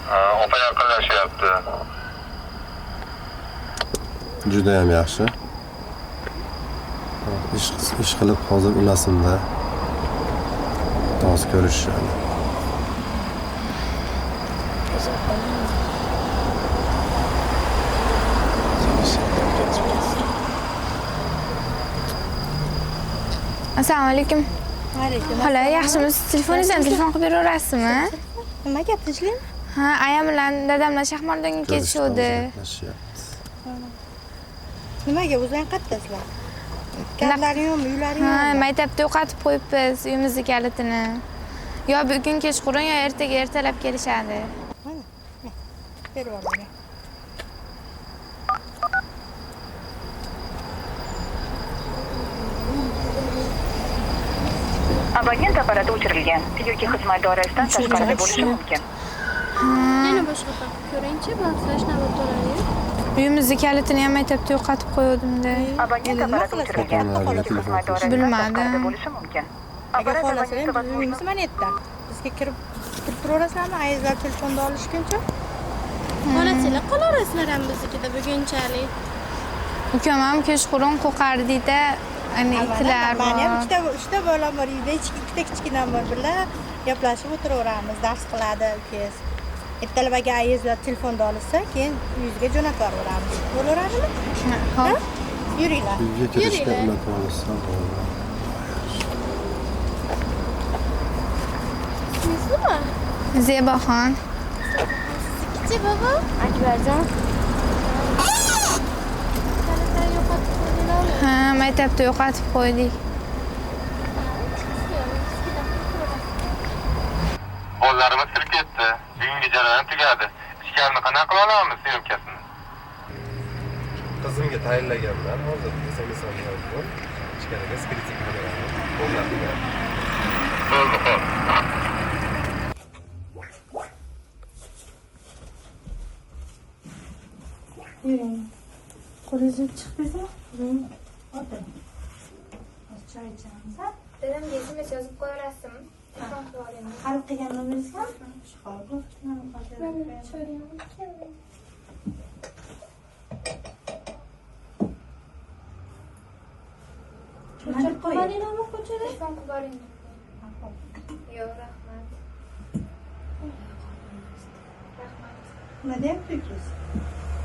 Opa yaqinlashyapti. Juda ham yaxshi. Ish qilib hozir ulasimda. Hozir ko'rishishadi. Assalomu alaykum. Alaykum. Xola, yaxshimisiz? Telefoningizdan telefon qilib beraverasizmi? Nima gap tinchlikmi? Ha, ayam bilan dadamlar Shahmardonga ketishuvdi. Nimaga o'zing qayerdasizlar? Kamlaringmi, uylaringmi? Ha, maktabda yo'qotib qo'yibmiz uyimizni kalitini. Yo bugun kechqurun yo ertaga ertalab kelishadi. Mana. Berib olaman. Abonent apparati o'chirilgan yoki xizmat doirasidan tashqarida bo'lishi mumkin. Yana boshqa topib ko'ring-chi, bahslash navbat oladi. Uyimizni kalitini ham maktabda yo'qotib qo'yuvdim-da. Abonent apparati o'chirilgan yoki xizmat doirasidan tashqarida bo'lishi mumkin. Agar xohlasangiz uyimiz mana yerda. Bizga kirib turaverasizlarmi? Ayizlar telefonni olishguncha? Xolasizlar qolaverasizlar ham biznikida bugunchalik. Ukam ham kechqurun qo'qardida ana itlar bor. Mana ham ikkita bolam bor, uyda ikkita kichkinam bor. Birlar gaplashib o'tiraveramiz, dars qiladi ukangiz. Ertalabaga ayizlar telefonni olsa, keyin uyingizga jo'natib yuboramiz. Bo'laveradimi? Xo'p. Yuringlar. Uyga kirishga unutib olsam bo'ladi. Sizmi? Zeboxon. Siznikichi bobo? Akbarjon. Kalitlar yo'qotib qo'ydinglarmi? Ha, maktabda yo'qotib qo'ydik. Qo'llarimiz sirib ketdi. Bugungi jarayon tugadi. Ichkarini qanaqa qila olamiz syomkasini? Qizimga tayinlaganman. Hozir SMS oldim. Ichkariga skriptik qilib qo'llarga. Bo'ldi, xo'p. Yuring. Qo'lingizni chiqdingizmi? O'tiring. Choy ichamiz. Dadamga SMS yozib qo'yaverasizmi? Telefon qilib oling. Hal qilgan nomingizmi? Hozir. Ko'chirib qo'yinglarmi ko'chada? Telefon qilib oling. Yo'q, rahmat. Nima deyapsiz?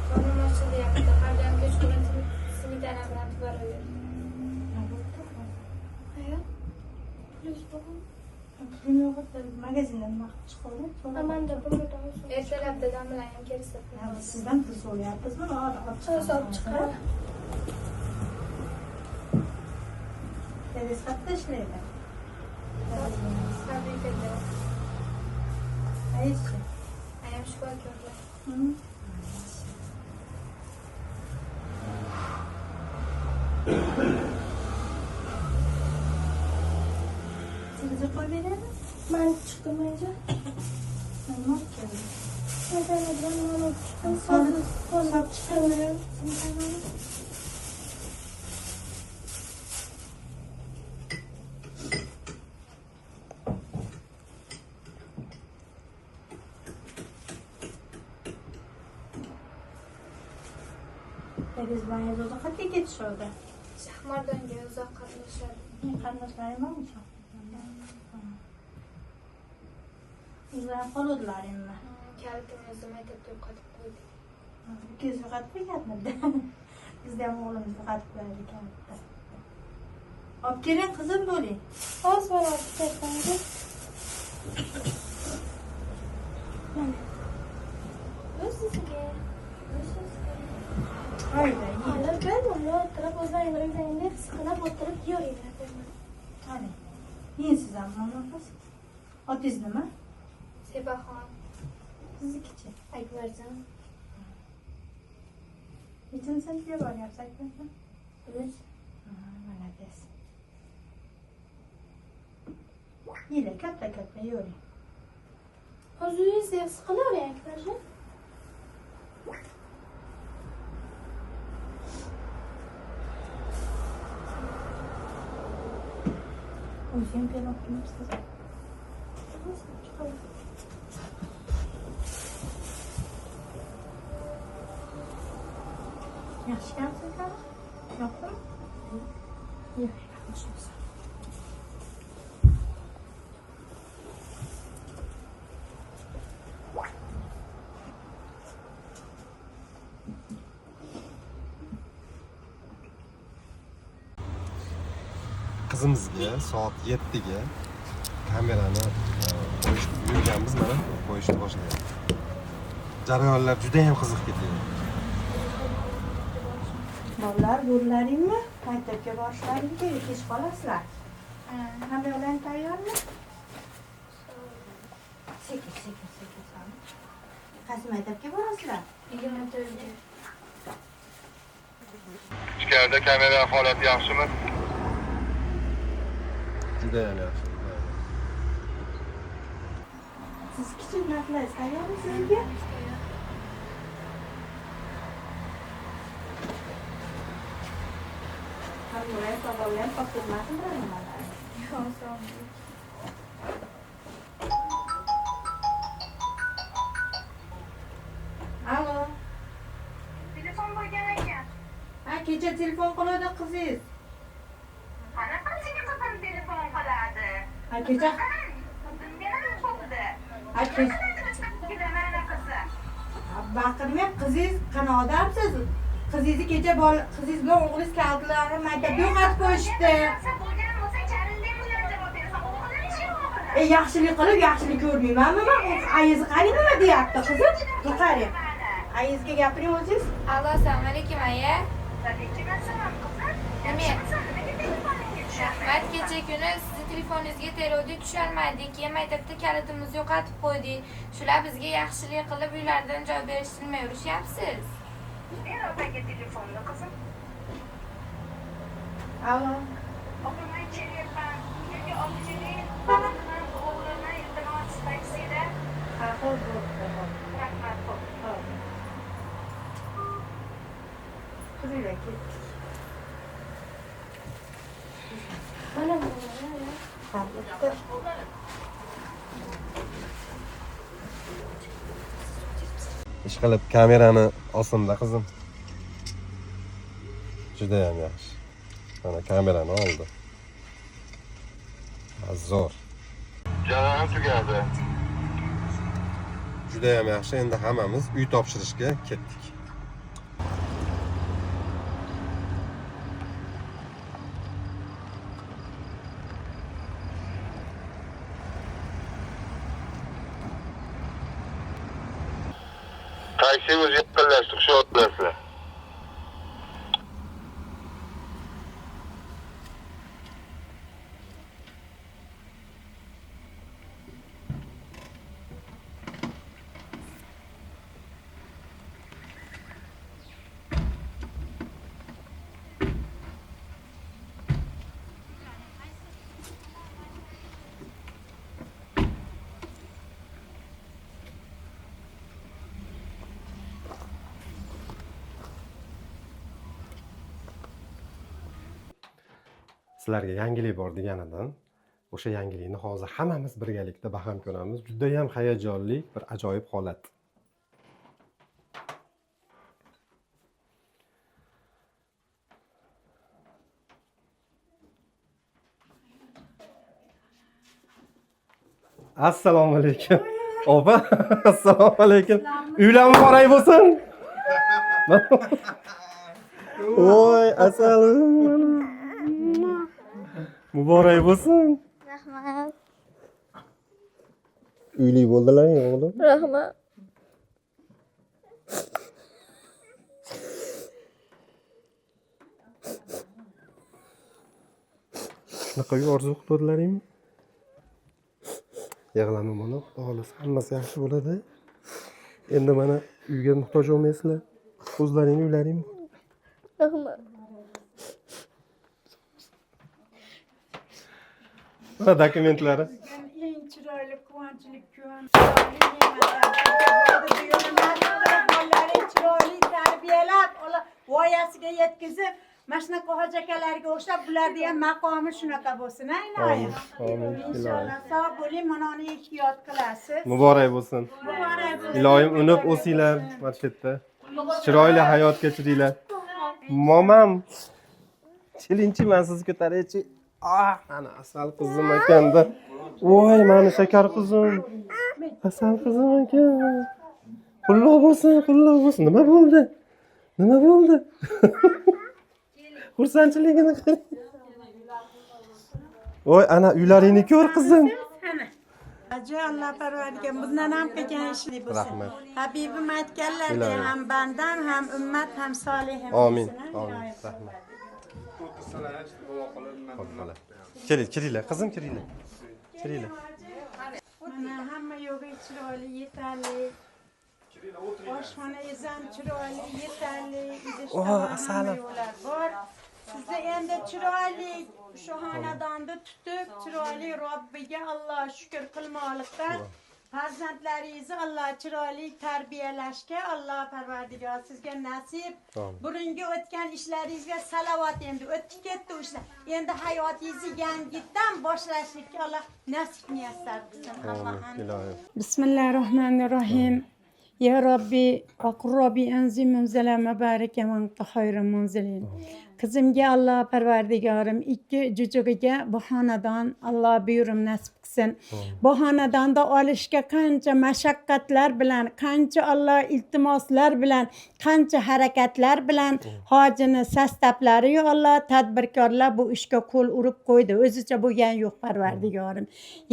Qo'lim ochilyapti. Har doim kechqurun smetana bilan tuvaraver. Ayo. Pulim yo'q, magazindan vaqt chiqadi. Amanda pulga olsin. Ertalab dadam bilan ham kelsa. Sizdan pul so'rayapmizmi? Hisob chiqar. Dedingiz qayerda ishlaydi? Fabrikada. Qayerchi? Ayam shifokorlar. Sizni qo'yib beradi? Men chiqdim menga. Nima keldi? Madanadan mana chiqdim. Hisob chiqaveradi. Dedingiz bana yazıldı. Kaçta geçiyordu? Shahmardonga uzoq qatnashadi. Qarindoshlarim bormi? Ular qoluvdilar endi. Kalitimizni maktabda yo'qotib qo'ydik. Ukangiz yo'qotib qo'yganmidi? Bizda ham o'g'limiz yo'qotib qo'yadi kalitda. Olib keling, qizim bo'ling. Hozir borib ketsangiz. Mana. O'zingizga. Hayda, Hali ben onu oturup o'zlaringlar uylaringda his qilib o'tirib yurayveradi. qani. Men siz ham nafas. Otingiz nima? Zeboxon. Siznikichi. Akbarjon. Nechun sinfga boryapsiz Akbarjon? Biz Молодец. Yine katta yuring. o'zingizni his qilavering Akbarjon. O'zim berib turibsiz. Yaxshi ekansiz, yo'qmi? Yo'q, yaxshi. Qizimizga soat 7ga kamerani qo'yishni buyurganmiz, mana qo'yishni boshlayapmiz. Jarayonlar juda ham qiziq ketyapti. Bolalar, yo'llaringmi? Maktabga borishlaring kerak, kech qolasizlar. Hammayoqlar tayyormi? Sekin. Qaysi maktabga borasizlar? 24. Ichkarida kamera holati yaxshimi? Juda ham yaxshi. Siz kichik narsalar tayyormi sizga? Hammayoqlar tayyorlar, topshirmasin nimalar. Alo. Telefon bo'lgan ekan. Ha, kecha telefon qiladi qizingiz. Qanaqasiga qizim telefon qiladi? Ha, kecha baqirmay qizingiz qanodamsiz? Qizingizni kecha qizingiz bilan o'g'lingiz kaldilarni maktabga yo'qotib qo'yishdi. Yaxshilik qilib, yaxshilik ko'rmaymanmi men? Ayizni qarang nima deyapti qizim? Qarang. Ayizga gapiring o'zingiz. Allo, assalomu alaykum aya. Rahmat, kecha kuni sizni telefoningizga teruvdik, tusholmadik. Keyin maktabda kalitimizni yo'qotib qo'ydik. Shular bizga yaxshilik qilib uylardan joy berishni urishyapsiz. Men opaga telefonni qizim. Alo. O'qimay kelyapman. Yo'lga olib keling. O'g'limni iltimos taksida. Ha, bo'ldi. Rahmat, xo'p. Qizinglar ketdi. Mana bu. Ishqilib kamerani olsin-da qizim. Juda ham yaxshi. Mana kamerani oldi. Zo'r. Jarayon tugadi. Juda ham yaxshi. Endi hammamiz uy topshirishga ketdik. Taksi o'zi yaqinlashdi, xushyor bilasizlar. Sizlarga yangilik bor deganidan, o'sha yangilikni hozir hammamiz birgalikda baham ko'ramiz. Juda ham hayajonli, bir ajoyib holat. Assalomu alaykum. Opa, assalomu alaykum. Uylar muborak bo'lsin. Voy, asalim. Muborak bo'lsin. Rahmat. Uyli bo'ldilaring, o'g'lim. Rahmat. Shunaqa uy orzu qildilaringmi? Yig'lama bola, xudo xolasa hammasi yaxshi bo'ladi. Endi mana uyga muhtoj bo'lmaysizlar. O'zlaringning uylaringmi? Rahmat. Mana dokumentlari. Eng chiroyli quvonchli kun. Bolalaring chiroyli tarbiyalab, voyasiga yetkazib, mana shunaqa hoji akalarga o'xshab bularni ham maqomi shunaqa bo'lsin, iloyim. Amin. Inshaalloh sog' bo'ling, mana uni ehtiyot qilasiz. Muborak bo'lsin. Muborak bo'lsin. Iloyim unib o'singlar mana shu yerda. Chiroyli hayot kechiringlar. Momam. Chilinchiman siz ko'taraychi. Ana asal qizim ekanda. Voy, mani shakar qizim. Asal qizim ekan. Qulluq bo'lsin, qulluq bo'lsin. Nima bo'ldi? Nima bo'ldi? Xursandchiligini qil. Voy, ana uylaringni ko'r qizim. Hacı Allah parvardigar bundan ham qilgan ishli bo'lsin. Rahmat. Habibim aytganlardek ham bandam ham ummat ham solihim. Amin. Amin. Rahmat. Kiringlar, qizim kiringlar. Kiringlar. Mana hamma yo'g'i chiroyli, yetarli. Oshxonangiz ham chiroyli, yetarli. asalim. Bor. Sizda endi chiroyli shu xonadonni tutib, chiroyli Robbiga Alloh shukr qilmoqlikdan farzandlaringizni Alloh chiroyli tarbiyalashga Alloh parvardigor sizga nasib. Burungi o'tgan ishlaringizga salovat endi o'tib ketdi o ishlar. Endi hayotingizni yangidan boshlashga Alloh nasib muyassar qilsin. Allohim. Bismillahirrohmanirrohim. Ya Rabbi, Rabbi anzil munzala mubaraka wa anta khayrul munzilin. Qizimga Alloh parvardigorim ikki jujugiga bu xonadon Alloh buyurim nasib qilsin. Bu xonadonda olishga qancha mashaqqatlar bilan, qancha Alloh iltimoslar bilan, qancha harakatlar bilan hojini sastablari yo Alloh tadbirkorlar bu ishga qo'l urib qo'ydi. O'zicha bo'lgan yo'q parvardigorim.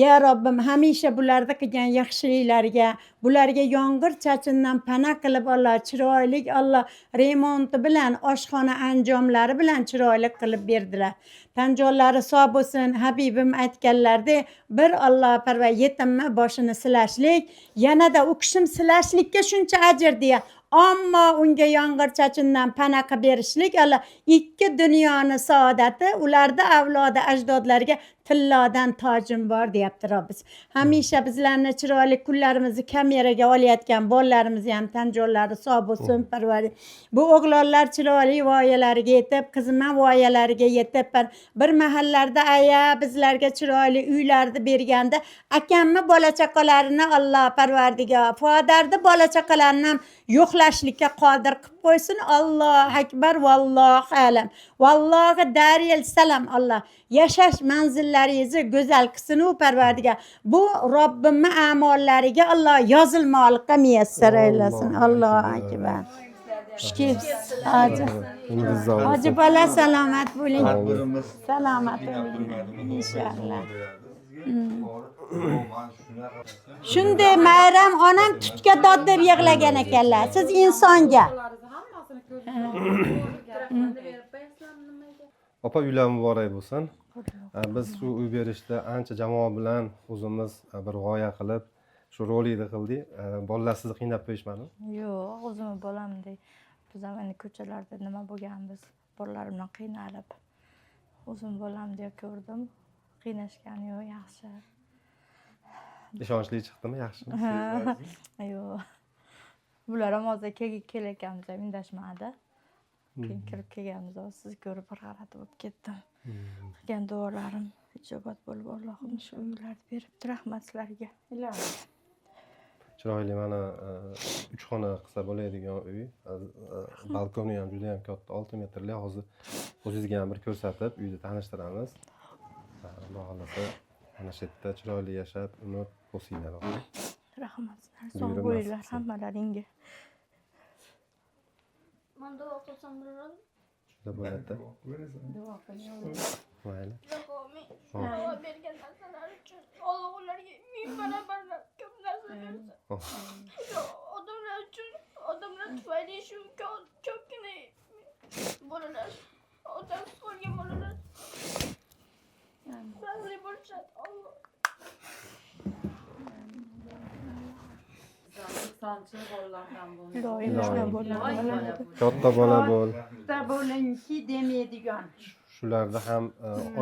Ya Robbim, hamisha bularda qilgan yaxshiliklariga, bularga yomg'ir chachindan pana qilib Alloh chiroyli Alloh remonti bilan oshxona anjomlari bilan chiroyli qilib berdilar. Tanjonlari sog' bo'lsin. Habibim aytganlaridek bir Alloh parvar yetimma boshini silashlik, yanada u kishim silashlikka shuncha ajr deya. Ammo unga yomg'ir chachindan pana qilib berishlik Alloh ikki dunyoni saodati ularda avlodi ajdodlarga tillodan tojim bor deyapti Robbimiz. Hamisha bizlarni chiroyli kunlarimizni kameraga olayotgan bolalarimizni ham tanjonlari sog' bo'lsin parvardigor. Bu o'g'lonlar chiroyli voyalariga yetib, qizman voyalariga yetib bir mahallarda aya bizlarga chiroyli uylarni berganda akamni bola chaqalarini Alloh parvardigor, fodarni bola chaqalarini ham yo'qlashlikka qodir qilib qo'ysin. Allohu akbar, vallohu alam. Vallohu daril salam. Alloh yashash manzillaringizni go'zal qilsin u parvardigor. Bu Robbimning a'mollariga Alloh yozilmoqlikka muyassar aylasin. Allohu akbar. Hoji bola salomat bo'ling. Salomat bo'ling inshaalloh. Shunday Mayram onam tutga dod deb yig'lagan ekanlar. Siz insonga. Opa uylar muborak bo'lsin. Biz shu uy berishda ancha jamoa bilan o'zimiz bir g'oya qilib shu rolikni qildik. Bolalar sizni qiynab qo'yishmadi? Yo'q, o'zim bolamdek. Biz ham ko'chalarda nima bo'lganmiz, bolalar bilan qiynalib. O'zim bolamdek ko'rdim. Qiynashgani yo'q, yaxshi. Ishonchli chiqdimi, yaxshimi? Yo'q. Bular ham hozir kelayotganmiz, indashmadi. Keyin kirib kelganimizda sizni ko'rib bir g'alati bo'lib ketdim. Qilgan duolarim ijobat bo'lib Allohim shu uylarni beribdi. Rahmat sizlarga. Ilohim. Chiroyli mana 3 xona qilsa bo'ladigan uy. Balkoni ham juda ham katta, 6 metrli. Hozir o'zingizga ham bir ko'rsatib, uyni tanishtiramiz. Xudo xolasa mana shu yerda chiroyli yashab, umid bo'lsinglar. Rahmat sizlar. Sog' bo'linglar hammalaringga. Men duo qilsam bo'ladimi? Shunda bo'ladi. Duo qiling. Mayli. Alloh bergan narsalar uchun Alloh ularga ming barobar ko'p narsa bersin. Odamlar uchun, odamlar tufayli shu ko'pgina bolalar, otasi bo'lgan bolalar baxtli bo'lishadi. Alloh Katta bola bo'l. Katta bo'lingki demaydigan. Shularda ham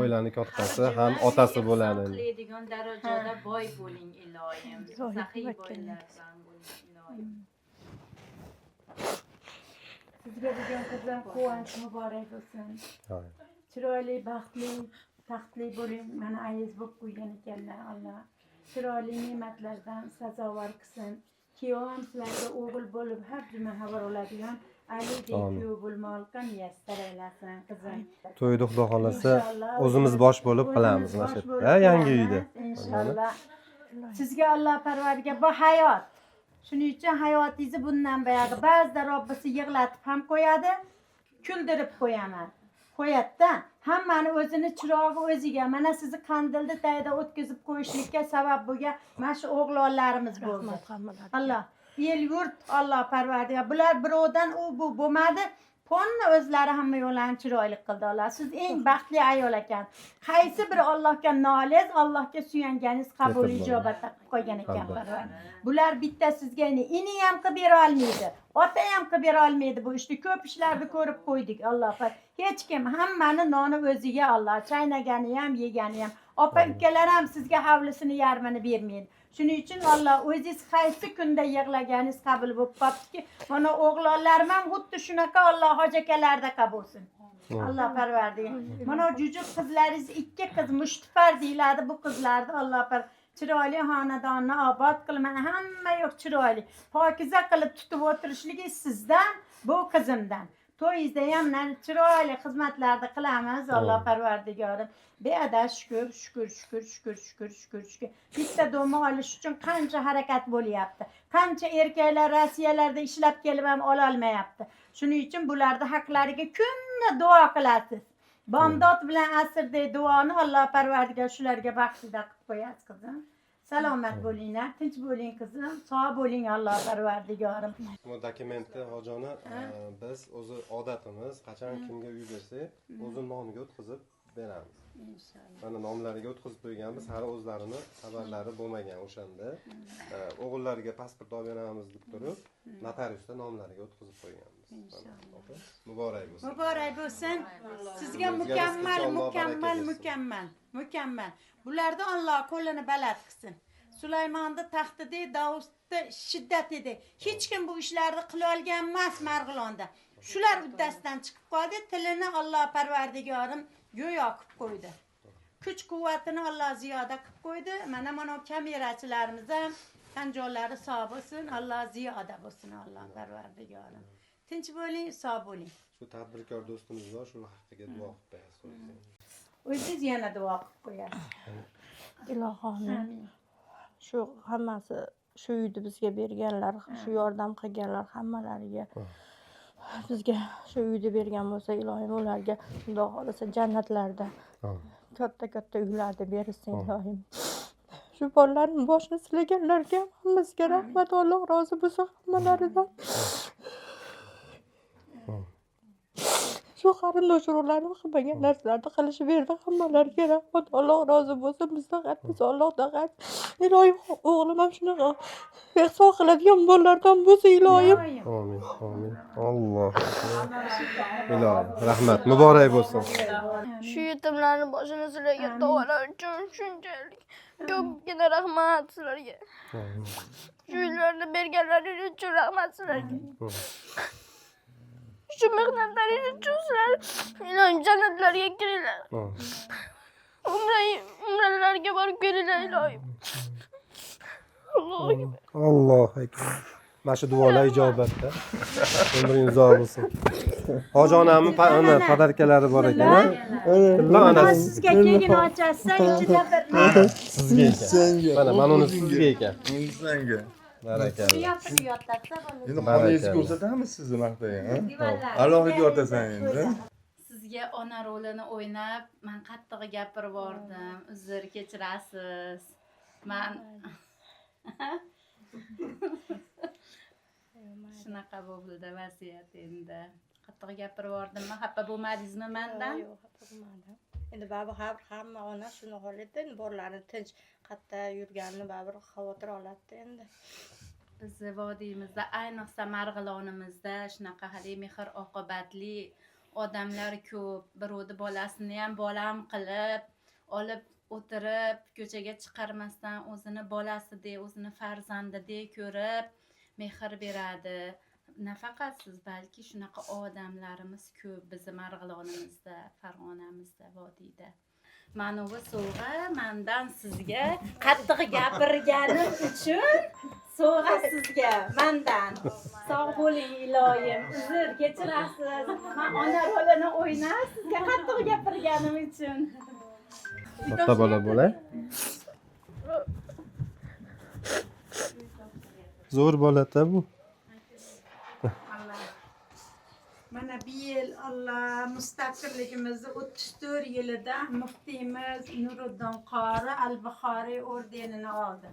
oilaning kattasi, ham otasi bo'ladi. Qilaydigan darajada boy bo'ling iloyim. Saxiy boylardan bo'ling iloyim. Sizga bugun qizlar quvonch muborak bo'lsin. Chiroyli, baxtli, taxtli bo'ling. Mana ayiz bo'lib qo'ygan ekanlar. Alloh chiroyli ne'matlardan sazovor qilsin. Kuyov ham sizlarga o'g'il bo'lib har juma xabar oladigan alidek kuyov bo'lmoqqa muyassar aylasin qizim. To'yda Xudo xolasa Inshaalloh o'zimiz bosh bo'lib qilamiz o'zimiz mana bosh shu bo'lib yerda, yangi qilamiz. uyda. Inshaalloh. Sizga Alloh Parvardigor bu hayot. Shuning uchun hayotingizni bundan buyog'i ba'zida Robbisi yig'latib ham qo'yadi, kuldirib qo'yaman. Qo'yatda hammani o'zini chirog'i o'ziga. Mana sizni qandilni tayda o'tkazib qo'yishlikka sabab bo'lgan mana shu o'g'lonlarimiz bo'ldi. Alloh el yurt Alloh Parvardigor. Bular birovdan u bu bo'lmadi. Qonni o'zlari hamma yo'llarni chiroyli qildi Alloh. Siz eng baxtli ayol ekan. Qaysi bir Allohga noliz, Allohga suyanganingiz qabul ijobat qilib qo'ygan ekan Parvardigor. Bular bitta sizga ini ham qilib bera olmaydi. Ota ham qilib bera olmaydi bu ishni. Ko'p ishlarni ko'rib qo'ydik Alloh. Hech kim hammani noni o'ziga Alloh. Chaynagani ham, yegani ham. Opa ukalar ham sizga havlisini yarmini bermaydi. Shuning uchun Alloh o'zingiz qaysi kunda yig'laganingiz qabul bo'lib qoptiki, mana o'g'lonlarim ham xuddi shunaqa Alloh hojakalarda bo'lsin. Alloh Parvardigor. Mana jujuk qizlaringiz ikki qiz Mushtipar deyiladi bu qizlarni Alloh chiroyli xonadonni obod qilman. Hamma yo'q chiroyli. Pokiza qilib tutib o'tirishligi sizdan, bu qizimdan. To'yingizda ham chiroyli xizmatlarni qilamiz Alloh Parvardigorim. Beada shukr. Bitta do'ma olish uchun qancha harakat bo'lyapti. Qancha erkaklar Rossiyalarda ishlab kelib ham ola olmayapti. Shuning uchun bularda haqlariga kunna duo qilasiz. Bomdod bilan asrdek duoni Alloh Parvardigor shularga baxshida qilib qo'yasiz qizim. Salomat bo'linglar, tinch bo'ling qizim, sog' bo'ling Alloh Parvardigorim. Bu dokumentni hojona biz o'zi odatimiz qachon kimga uy bersak, o'zi nomiga o'tkazib beramiz. Inshaalloh. Mana nomlariga o'tkazib qo'yganmiz, hali o'zlarini xabarlari bo'lmagan o'shanda. O'g'illariga pasport olib beramiz deb turib, notariusda nomlariga o'tkazib qo'yganmiz. Inshaalloh. Muborak bo'lsin. Muborak bo'lsin. Sizga mukammal. Bularda Alloh qo'lini baland qilsin. Sulaymonni taxtida, Davudda shiddat edi. Hech kim bu ishlarni qila olgan emas Marg'ilonda. Shular uddasidan chiqib qoldi, tilini Alloh Parvardigorim go'yo qilib qo'ydi. Kuch-quvvatini Alloh ziyoda qilib qo'ydi. Mana kamerachilarimiz ham qanjollari sog' bo'lsin, Alloh ziyoda bo'lsin Alloh Parvardigorim. Tinch bo'ling, sog' bo'ling. Shu tadbirkor do'stimiz bor, shu haqqiga duo qilib qo'yasiz. O'zingiz yana duo qilib qo'yasiz. Ilohim. Shu hammasi shu uyni bizga berganlar, shu yordam qilganlar hammalariga bizga shu uyni bergan bo'lsa, ilohim ularga Xudo xolasa jannatlarda katta uylarni bersin ilohim. Shu bolalarning boshini silaganlarga hammasiga rahmat, Alloh rozi bo'lsin hammalaridan. Shu qarindosh urug'larni qilmagan narsalarni qilishib berdi hammalariga rahmat, Alloh rozi bo'lsin. Bizdan qattiq Allohdan qattiq. Ilohim o'g'lim ham shunaqa ehson qiladigan bolalardan bo'lsin ilohim. Amin. Alloh. Ilohim rahmat, muborak bo'lsin. Shu yetimlarning boshini silagan tog'alar uchun shunchalik ko'pgina rahmat sizlarga. Shu uylarni berganlaringiz uchun rahmat sizlarga. Shu mehnatlaringiz uchun sizlar ilohim jannatlarga kiringlar. Umralarga borib kelinglar ilohim. Allohu akbar. Mana shu duolar ijobatda. Umringiz uzoq bo'lsin. Hojonamning podarkalari bor ekan. Mana sizga keyin ochasiz, ichida bir sizga ekan. Mana uni sizga ekan. Senga. Barakalloh. Endi xoningizni ko'rsatamiz sizni maqtayga, ha? Alohida yotasan endi. Sizga ona rolini o'ynab, men qattiq gapirib bordim. Uzr kechirasiz. Men shunaqa bo'ldi vaziyat endi. Qattiq gapirib bordimmi? Xafa bo'lmadingizmi mendan? Yo'q, xafa bo'lmadim. Endi baribir hamma ona shuni holatda borlarini tinch qayerda yurganini baribir xavotir oladi endi. Bizni vodiymizda, ayniqsa Marg'ilonimizda shunaqa hali mehr oqibatli odamlar ko'p. Birovni bolasini ham bolam qilib, olib o'tirib, ko'chaga chiqarmasdan o'zini bolasidek, o'zini farzandidek ko'rib mehr beradi. Nafaqat siz, balki shunaqa odamlarimiz ko'p bizni Marg'ilonimizda, Farg'onamizda, vodiyda. mana bu sovg'a mendan sizga qattiq gapirganim uchun sovg'a sizga mendan. Sog' bo'ling iloyim. Uzr, kechirasiz. Men ona rolini o'ynab sizga qattiq gapirganim uchun. Katta bola bo'lay. Zo'r bola-da bu. Mana bu yil Allah mustaqilligimizni 34 yilida muftiyimiz Nuriddin Qori Al-Buxoriy ordenini oldi.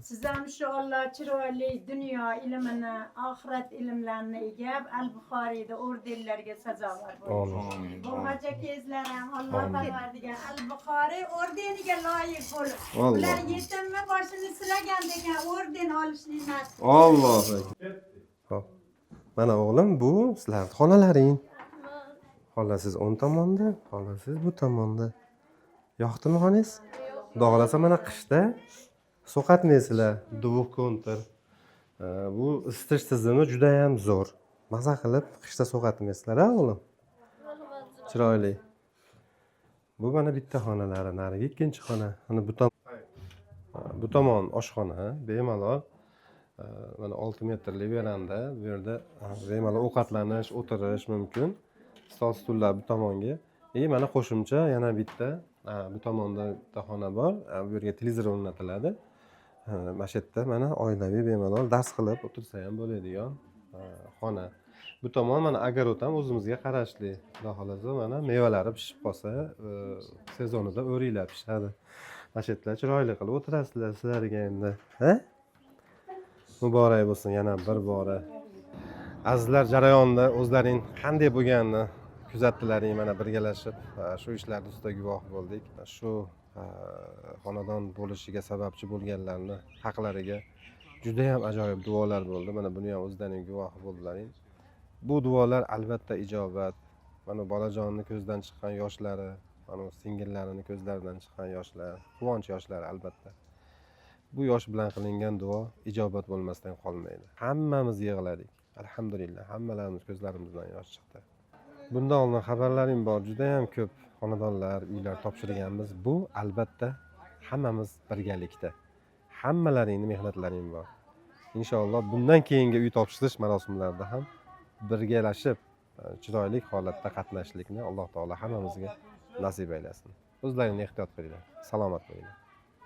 Siz ham shu Allah chiroyli dunyo ilmini, oxirat ilmlarini egab Al-Buxoriyda ordenlarga sazovor bo'lsin. Bu hajakezlar ham Alloh Parvardigar Al-Buxoriy ordeniga loyiq bo'lib, ular yetimmi boshini silagan degan orden olishni nasib. Alloh akbar. Mana o'g'lim bu sizlarning xonalaring. Xonasiz o'ng tomonda, xonasiz bu tomonda. Yoqdimi xonangiz? Xudo xolasa mana qishda so'qatmaysizlar, duvuq kontir. Bu isitish tizimi juda ham zo'r. Maza qilib qishda so'qatmaysizlar, o'g'lim. Chiroyli. Bu mana bitta xonalari, narigi ikkinchi xona. Mana bu tomon oshxona, bemalol. Mana 6 metrlik veranda, bu yerda bemalol ovqatlanish, o'tirish mumkin. Stol stullar bu tomonga. Mana qo'shimcha yana bitta bu tomonda bitta xona bor. Bu yerga televizor o'rnatiladi. Mana shu yerda mana oilaviy bemalol dars qilib o'tirsa ham bo'ladigan xona. Bu tomon mana огород ham o'zimizga qarashli. Xudo xolasa mana mevalari pishib qolsa, sezonida o'riklar pishadi. Mana shu yerda chiroyli qilib o'tirasizlar sizlarga endi, ha? Muborak bo'lsin yana bir bora. Azizlar, jarayonda o'zlaring qanday bo'lganini kuzatdilaring, mana birgalashib shu ishlarning ustida guvoh bo'ldik. Shu xonadon bo'lishiga sababchi bo'lganlarni haqlariga juda ham ajoyib duolar bo'ldi. Mana buni ham o'zlaring guvohi bo'ldilaring. Bu duolar albatta ijobat. Mana bolajonning ko'zdan chiqqan yoshlari, mana singillarining ko'zlaridan chiqqan yoshlar, quvonch yoshlari albatta. Bu yosh bilan qilingan duo ijobat bo'lmasdan qolmaydi. Hammamiz yig'ladik. Alhamdulillah, hammalarimiz ko'zlarimizdan yosh chiqdi. Bundan oldin xabarlarim bor, juda ham ko'p xonadonlar, uylar topshirganmiz. Bu albatta hammamiz birgalikda. Hammalaringning mehnatlaring bor. Inshaalloh bundan keyingi uy topshirish marosimlarida ham birgalashib chiroyli holatda qatnashlikni Alloh taolo hammamizga nasib aylasin. O'zlaringni ehtiyot qilinglar. Salomat bo'linglar.